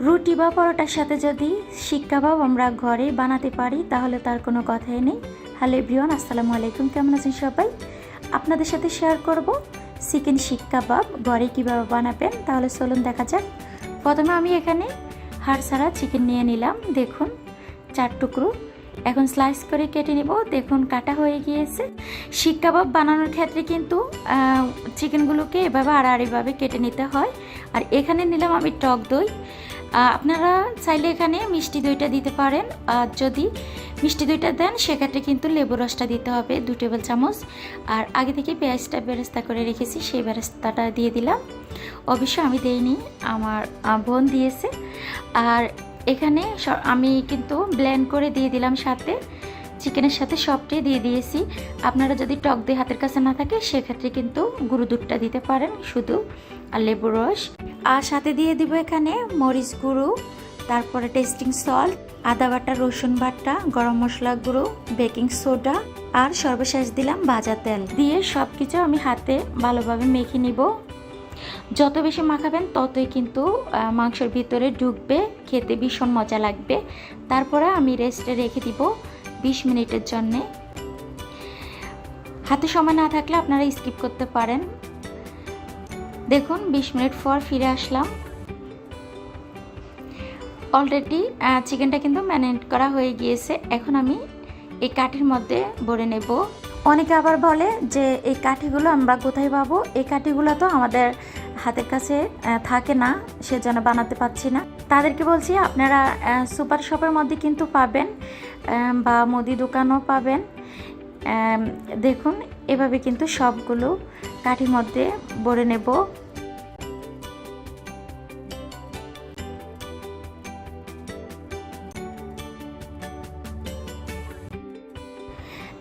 রুটি বা পরোটার সাথে যদি শিক কাবাব আমরা ঘরে বানাতে পারি তাহলে তার কোনো কথাই নেই। হ্যালো এভরিওয়ান, আসসালামু আলাইকুম। কেমন আছেন সবাই? আপনাদের সাথে শেয়ার করব চিকেন শিক কাবাব ঘরে কীভাবে বানাবেন। তাহলে চলুন দেখা যাক। প্রথমে আমি এখানে হাড় ছাড়া চিকেন নিয়ে নিলাম, দেখুন 4 টুকরো। এখন স্লাইস করে কেটে নেব। দেখুন কাটা হয়ে গিয়েছে। শিক কাবাব বানানোর ক্ষেত্রে কিন্তু চিকেনগুলোকে এভাবে আড়াআড়িভাবে কেটে নিতে হয়। আর এখানে নিলাম আমি টক দই। আপনারা চাইলে এখানে মিষ্টি দইটা দিতে পারেন। আর যদি মিষ্টি দইটা দেন সেক্ষেত্রে কিন্তু লেবু রসটা দিতে হবে 2 টেবিল চামচ। আর আগে থেকে পেঁয়াজটা বেরেস্তা করে রেখেছি, সেই বেরেস্তাটা দিয়ে দিলাম। অবশ্য আমি দেইনি, আমার বোন দিয়েছে। আর এখানে আমি কিন্তু ব্লেন্ড করে দিয়ে দিলাম, সাথে চিকেনের সাথে সবটাই দিয়ে দিয়েছি। আপনারা যদি টক দই হাতের কাছে না থাকে সেক্ষেত্রে কিন্তু গুঁড়ো দুধটা দিতে পারেন শুধু, আর লেবু রস। আর সাথে দিয়ে দিব এখানে মরিচ গুঁড়ো, তারপরে টেস্টিং সল্ট, আদা বাটা, রসুন বাটা, গরম মশলা গুঁড়ো, বেকিং সোডা, আর সর্বশেষ দিলাম ভাজা তেল। দিয়ে সব কিছু আমি হাতে ভালোভাবে মেখে নিব। যত বেশি মাখাবেন ততই কিন্তু মাংসের ভিতরে ঢুকবে, খেতে ভীষণ মজা লাগবে। তারপরে আমি রেস্টে রেখে দিব 20 মিনিটের জন্যে। হাতে সময় না থাকলে আপনারা স্কিপ করতে পারেন। দেখুন 20 মিনিট পর ফিরে আসলাম। অলরেডি চিকেনটা কিন্তু ম্যারিনেট করা হয়ে গিয়েছে। এখন আমি এই কাঠির মধ্যে ভরে নেব। অনেকে আবার বলে যে এই কাঠিগুলো আমরা কোথায় পাবো? এই কাঠিগুলো তো আমাদের হাতের কাছে থাকে না, সেজন্য বানাতে পারছি না। তাদেরকে বলছি আপনারা সুপার শপের মধ্যে কিন্তু পাবেন, বা মুদি দোকানও পাবেন। দেখুন এভাবে কিন্তু সবগুলো কাঠির মধ্যে ভরে নেব।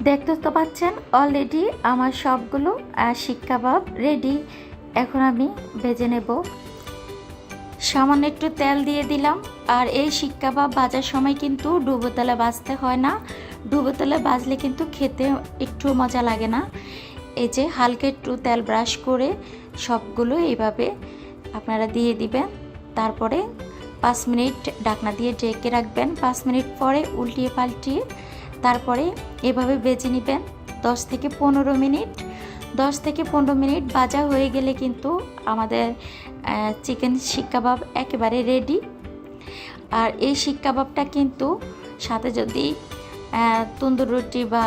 দেখতে তো পাচ্ছেন অলরেডি আমার সবগুলো শিক কাবাব রেডি। এখন আমি ভেজে নেব। সামান্য একটু তেল দিয়ে দিলাম। আর এই শিক কাবাব ভাজার সময় কিন্তু ডুবো তেলে ভাজতে হয় না। ডুবো তেলে ভাজলে কিন্তু খেতে একটু মজা লাগে না। এই যে হালকা একটু তেল ব্রাশ করে সবগুলো এইভাবে আপনারা দিয়ে দিবেন। তারপরে 5 মিনিট ঢাকনা দিয়ে ঢেকে রাখবেন। 5 মিনিট পরে উল্টিয়ে পাল্টিয়ে তারপরে এভাবে ভেজে নেবেন 10 থেকে 15 মিনিট। 10 থেকে 15 মিনিট ভাজা হয়ে গেলে কিন্তু আমাদের চিকেন শিক কাবাব একেবারে রেডি। আর এই শিক কাবাবটা কিন্তু সাথে যদি তন্দুর রুটি বা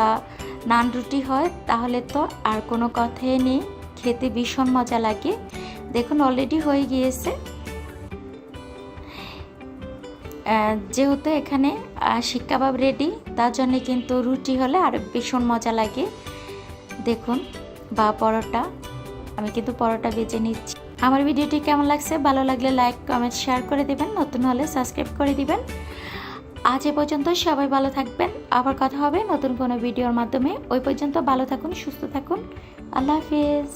নান রুটি হয় তাহলে তো আর কোনো কথাই নেই, খেতে ভীষণ মজা লাগে। দেখুন অলরেডি হয়ে গিয়েছে। যেহেতু এখানে শিক কাবাব রেডি, তার জন্য কিন্তু রুটি হলে আর ভীষণ মজা লাগে। দেখুন, বা পরোটা, আমি কিন্তু পরোটা বেজে নিচ্ছি। আমার ভিডিওটি কেমন লাগছে? ভালো লাগলে লাইক, কমেন্ট, শেয়ার করে দিবেন। নতুন হলে সাবস্ক্রাইব করে দিবেন। আজ এ পর্যন্ত, সবাই ভালো থাকবেন। আবার কথা হবে নতুন কোনো ভিডিওর মাধ্যমে। ওই পর্যন্ত ভালো থাকুন, সুস্থ থাকুন। আল্লাহ হাফিজ।